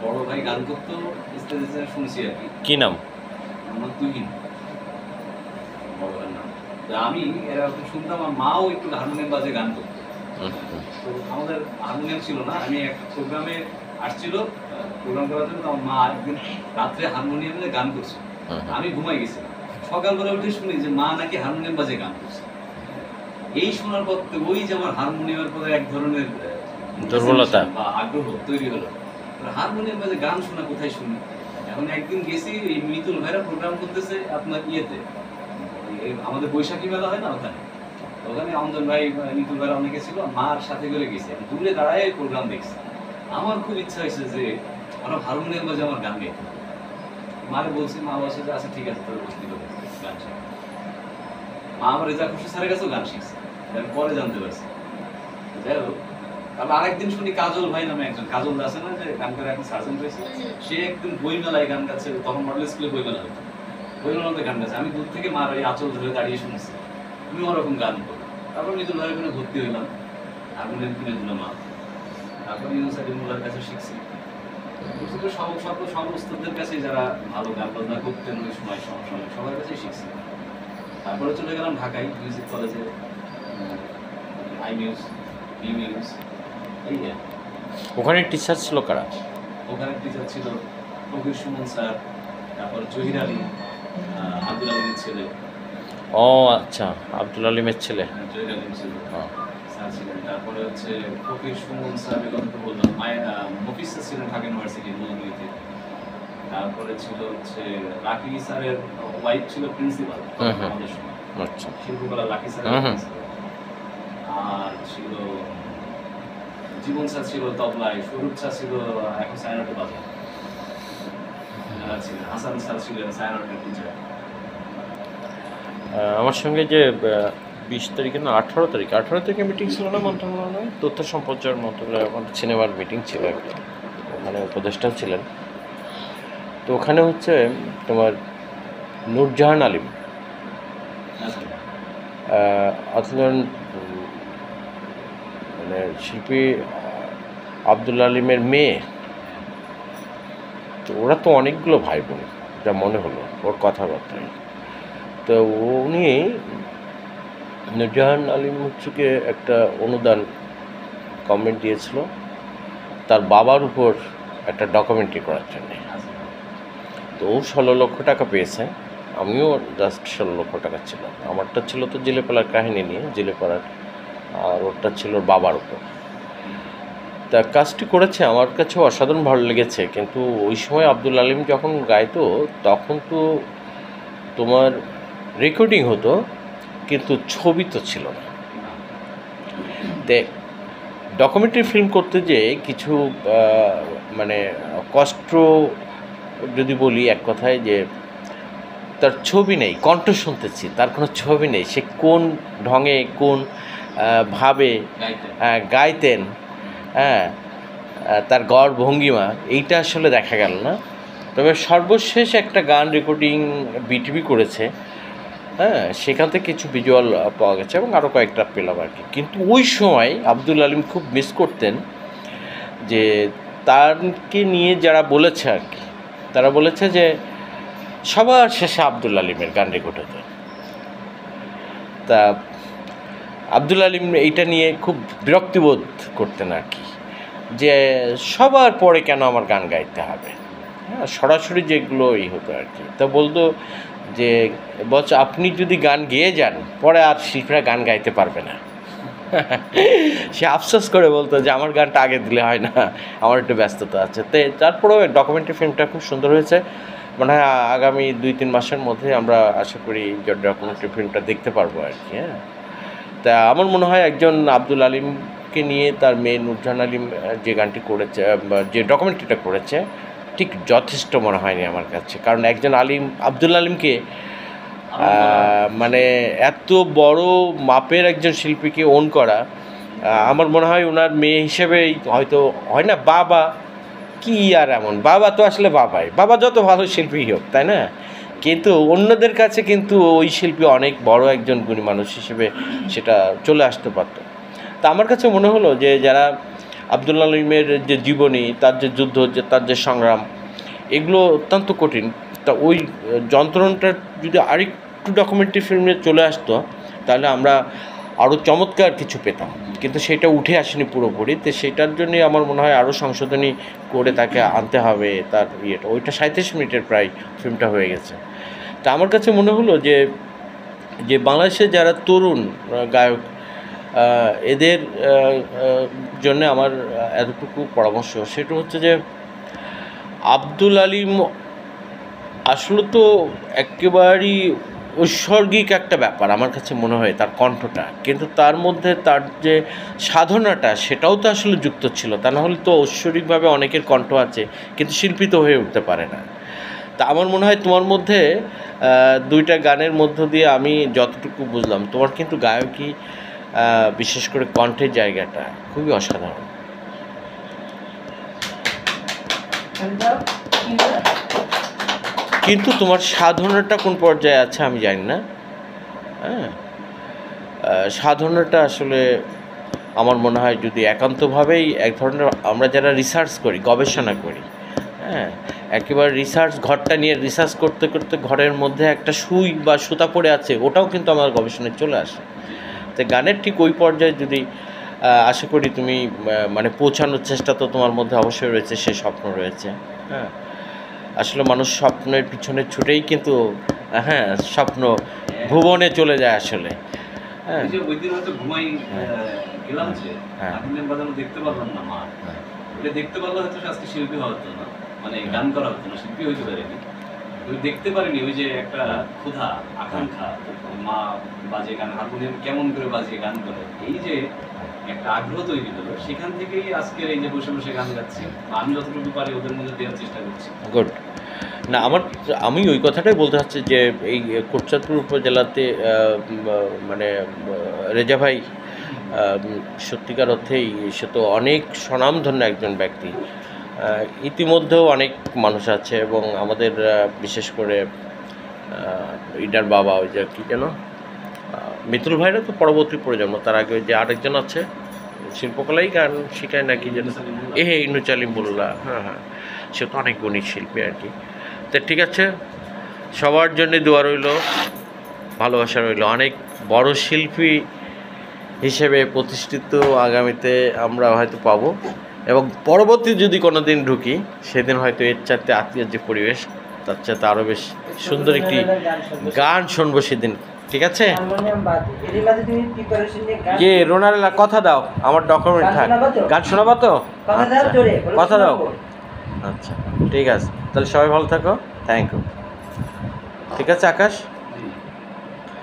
বড় ভাই গান করতো, স্টেজে শুনছি আর কি। কি নাম? আমার তুহিন বড় ভাইয়ের নাম। তো আমি এরকম শুনতাম, আমার মাও একটু হারমোনিয়াম বাজে গান করতো। তো আমাদের হারমোনিয়াম ছিল না, আমি একটা প্রোগ্রামে আসছিল, প্রোগ্রাম করার জন্য আমার মা একদিন রাত্রে হারমোনিয়ামে গান করছে। আমি ঘুমাই গেছিলাম, সকালবেলা উঠে শুনি যে মা নাকি হারমোনিয়াম বাজে গান করছে। এই শোনার পর ওই যে আমার হারমোনিয়ামের পরে এক ধরনের দুর্বলতা বা আগ্রহ তৈরি হলো। হারমোনিয়াম বাজে গান শোনা কোথায় শুনি? এখন একদিন গেছি, এই মিতুল ভাইরা প্রোগ্রাম করতেছে আপনার ইয়েতে, আমাদের বৈশাখী মেলা হয় না ওখানে, ওখানে অঞ্জন ভাই মিতুল ভাইরা অনেকে ছিল, মার সাথে করে গেছি, দূরে দাঁড়ায় প্রোগ্রাম দেখছি। আমার খুব ইচ্ছা হয়েছে যে আমরা হারমোনিয়াম বাজে আমার গান গাইতে। মারে বলছি, মা বলছে যে আচ্ছা ঠিক আছে, তোর ভর্তি করে গান শিখ। মা আমার রেজা খুশি স্যারের কাছেও গান শিখছে, আমি পরে জানতে পারছি। যাই হোক, তারপর আরেকদিন শুনি কাজল ভাই নামে একজন, কাজল আছে না যে গান করে এখন সার্জন হয়েছে, সে একদিন বইমেলায় গান গাচ্ছে, তখন মডেল স্কুলে বইমেলা হতো, বইমেলাতে গান গাচ্ছে। আমি দূর থেকে মার ওই আঁচল ধরে দাঁড়িয়ে শুনছি, তুমি ওরকম গান করো। তারপর মিতুল ভাই ওখানে ভর্তি হইলাম, হারমোনিয়াম কিনে দিল মা। তারপর ইউনুসাইদুল্লাহর কাছে শিখছি। সমস্তদের কাছে যারা ভালো গান বাজনা করতেন ওই সময় সমসাময়িক সবার কাছেই শিখছি। তারপরে চলে গেলাম ঢাকায় মিউজিক কলেজে, আই মিউজ, বি মিউজ, এই আর। ওখানে টিচার ছিল কারা? ওখানে টিচার ছিল কবির সুমন স্যার, তারপর জহির আলী, আব্দুল আলীমের ছেলে। ও আচ্ছা, আব্দুল আলিমের ছেলে। জহির আলীম ছিল স্যার ছিলেন। তারপরে হচ্ছে কবির সুমন স্যার, কথা তো বললাম। মফিজ স্যার ছিলেন ঢাকা ইউনিভার্সিটি মৌলভীতে। তারপরে ছিল হচ্ছে লাকি স্যারের ওয়াইফ ছিল প্রিন্সিপাল আমাদের সময়, আচ্ছা, শিল্পকলা লাকি স্যার। আর ছিল জীবন স্যার ছিল তবলায়, স্বরূপ স্যার ছিল এখন সায়নাটে বাজায় ছিলেন, হাসান স্যার ছিলেন সায়নাটের টিচার। আমার সঙ্গে যে 20 তারিখে না 18 তারিখে মিটিং ছিল না মন্ত্রণালয়, তথ্য সম্প্রচার মন্ত্রণালয়, আমার সিনেমার মিটিং ছিল একটা, ওখানে উপদেষ্টাও ছিলেন। তো ওখানে হচ্ছে তোমার নূরজাহান আলিম, অথলেন মানে শিল্পী আব্দুল আলিমের মেয়ে। তো ওরা তো অনেকগুলো ভাই বোন, যা মনে হলো ওর কথাবার্তায়। তো উনি নূরজাহান আলিম হচ্ছে একটা অনুদান কমেন্ট দিয়েছিল তার বাবার উপর একটা ডকুমেন্টারি করার জন্যে। তো ও 16 লক্ষ টাকা পেয়েছে, আমিও জাস্ট 16 লক্ষ টাকা ছিল। আমারটা ছিল তো জেলেপাড়ার কাহিনী নিয়ে, জেলেপাড়ার, আর ওরটা ছিল বাবার উপর। তা কাজটি করেছে, আমার কাছেও অসাধারণ ভালো লেগেছে। কিন্তু ওই সময় আব্দুল আলিম যখন গাইতো তখন তো তোমার রেকর্ডিং হতো, কিন্তু ছবি তো ছিল না। তে ডকুমেন্টারি ফিল্ম করতে যেয়ে কিছু মানে কষ্ট যদি বলি এক কথায়, যে তার ছবি নেই, কণ্ঠ শুনতেছি, তার কোনো ছবি নেই, সে কোন ঢঙে কোন ভাবে গাইতেন, হ্যাঁ, তার গড় ভঙ্গিমা এইটা আসলে দেখা গেল না। তবে সর্বশেষ একটা গান রেকর্ডিং বিটিভি করেছে, হ্যাঁ, সেখান থেকে কিছু ভিজুয়াল পাওয়া গেছে এবং আরও কয়েকটা পেলাম আর কি। কিন্তু ওই সময় আব্দুল আলিম খুব মিস করতেন যে তারকে নিয়ে যারা বলেছে আর কি, তারা বলেছে যে সবার শেষে আব্দুল আলিমের গান রেকর্ড হতো। তা আব্দুল আলিম এইটা নিয়ে খুব বিরক্তিবোধ করতেন আর কি, যে সবার পরে কেন আমার গান গাইতে হবে, হ্যাঁ, সরাসরি যেগুলো এই হতো আর কি। তা বলতো যে বস আপনি যদি গান গেয়ে যান পরে আর শিল্পীরা গান গাইতে পারবে না। সে আফসোস করে বলতো যে আমার গানটা আগে দিলে হয় না, আমার একটু ব্যস্ততা আছে। তো তারপরেও ডকুমেন্টারি ফিল্মটা খুব সুন্দর হয়েছে, মানে হয় আগামী 2-3 মাসের মধ্যে আমরা আশা করি যে ডকুমেন্টারি ফিল্মটা দেখতে পারবো আর কি। হ্যাঁ, তা আমার মনে হয় একজন আব্দুল আলিমকে নিয়ে তার মেয়ে নূরজাহান আলিম যে গানটি করেছে, যে ডকুমেন্টারিটা করেছে, ঠিক যথেষ্ট মনে হয়নি আমার কাছে। কারণ একজন আব্দুল আলিমকে মানে এত বড় মাপের একজন শিল্পীকে ওন করা, আমার মনে হয় ওনার মেয়ে হিসেবেই হয়তো হয় না। বাবা কি আর এমন, বাবা তো আসলে বাবা যত ভালো শিল্পী হোক, তাই না? কিন্তু অন্যদের কাছে কিন্তু ওই শিল্পী অনেক বড় একজন গুণী মানুষ হিসেবে সেটা চলে আসতে পারত। তা আমার কাছে মনে হলো যে যারা আব্দুল আলিমের যে জীবনী, তার যে যুদ্ধ, যে তার যে সংগ্রাম, এগুলো অত্যন্ত কঠিন। তা ওই যন্ত্রণাটা যদি আরেকটু ডকুমেন্টারি ফিল্মে চলে আসতো তাহলে আমরা আরও চমৎকার কিছু পেতাম, কিন্তু সেটা উঠে আসেনি পুরোপুরি। তো সেটার জন্যই আমার মনে হয় আরও সংশোধনী করে তাকে আনতে হবে। তার ইয়েটা ওইটা 37 মিনিটের প্রায় ফিল্মটা হয়ে গেছে। তা আমার কাছে মনে হলো যে যে বাংলাদেশে যারা তরুণ গায়ক, এদের জন্য আমার এতটুকু পরামর্শ, সেটা হচ্ছে যে আব্দুল আলিম আসলে তো একেবারেই ঐশ্বর্গিক একটা ব্যাপার আমার কাছে মনে হয় তার কণ্ঠটা, কিন্তু তার মধ্যে তার যে সাধনাটা সেটাও তো আসলে যুক্ত ছিল। তা না হলে তো ঐশ্বরিকভাবে অনেকের কণ্ঠ আছে কিন্তু শিল্পী তো হয়ে উঠতে পারে না। তা আমার মনে হয় তোমার মধ্যে দুইটা গানের মধ্য দিয়ে আমি যতটুকু বুঝলাম, তোমার কিন্তু গায়কী বিশেষ করে কণ্ঠের জায়গাটা খুবই অসাধারণ। কিন্তু তোমার সাধনাটা কোন পর্যায়ে আছে আমি জানি না। হ্যাঁ, সাধনাটা আসলে আমার মনে হয় যদি একান্তভাবেই এক ধরনের আমরা যারা রিসার্চ করি, গবেষণা করি, হ্যাঁ, একেবারে রিসার্চ ঘরটা নিয়ে রিসার্চ করতে করতে ঘরের মধ্যে একটা সুই বা সুতা পড়ে আছে, ওটাও কিন্তু আমার গবেষণায় চলে আসে। তো গানের ঠিক ওই পর্যায়ে যদি আশা করি তুমি মানে পৌঁছানোর চেষ্টা তো তোমার মধ্যে অবশ্যই রয়েছে, সে স্বপ্ন রয়েছে। হ্যাঁ, আসলে মানুষ স্বপ্নের পিছনে ছুটেই কিন্তু হ্যাঁ স্বপ্ন ভুবনে চলে যায় আসলে। হ্যাঁ, ওই দিন হয়তো ঘুমাই গেলাম যে হারমোনিয়াম বাজানো দেখতে পারলাম না, মা ওটা দেখতে পারলে হয়তো আজকে শিল্পী হতো না, মানে গান করা হতো না, শিল্পী হইতে পারেনি। ওই দেখতে পারিনি ওই যে একটা ক্ষুধা আকাঙ্ক্ষা, মা বাজে গান, হারমোনিয়াম কেমন করে বাজিয়ে গান করে, এই যে একটা আগ্রহ তৈরি হলো, সেখান থেকেই আজকের এই যে বসে বসে গান গাচ্ছি, আমি যতটুকু পারি ওদের মধ্যে দেওয়ার চেষ্টা করছি। গুড। না, আমি ওই কথাটাই বলতে চাচ্ছি যে এই কোটচাঁদপুর উপজেলাতে মানে রেজা ভাই সত্যিকার অর্থেই সে তো অনেক স্বনামধন্য একজন ব্যক্তি। ইতিমধ্যেও অনেক মানুষ আছে এবং আমাদের বিশেষ করে ইডার বাবা, ওই যে কী যেন মিতুল ভাইরা তো পরবর্তী প্রজন্ম, তার আগে যে আরেকজন আছে শিল্পকলাই গান শেখায় নাকি যেন ইনুচালিমুল্লাহ, হ্যাঁ হ্যাঁ, সে তো অনেক গুণী শিল্পী আর কি। তো ঠিক আছে, সবার জন্যে দোয়া রইল, ভালোবাসা রইল। অনেক বড় শিল্পী হিসেবে প্রতিষ্ঠিত আগামীতে আমরা হয়তো পাবো, এবং পরবর্তী যদি কোনো দিন ঢুকি সেদিন হয়তো এর চাইতে আত্মীয় যে পরিবেশ তার চাইতে আরও বেশ সুন্দর একটি গান শুনবো সেদিন। ঠিক আছে, যে রোনারেলা কথা দাও, আমার ডকুমেন্ট থাক, গান শোনাবো তো, কথা দাও। আচ্ছা ঠিক আছে, তাহলে সবাই ভালো থাকো, থ্যাংক ইউ। ঠিক আছে আকাশ।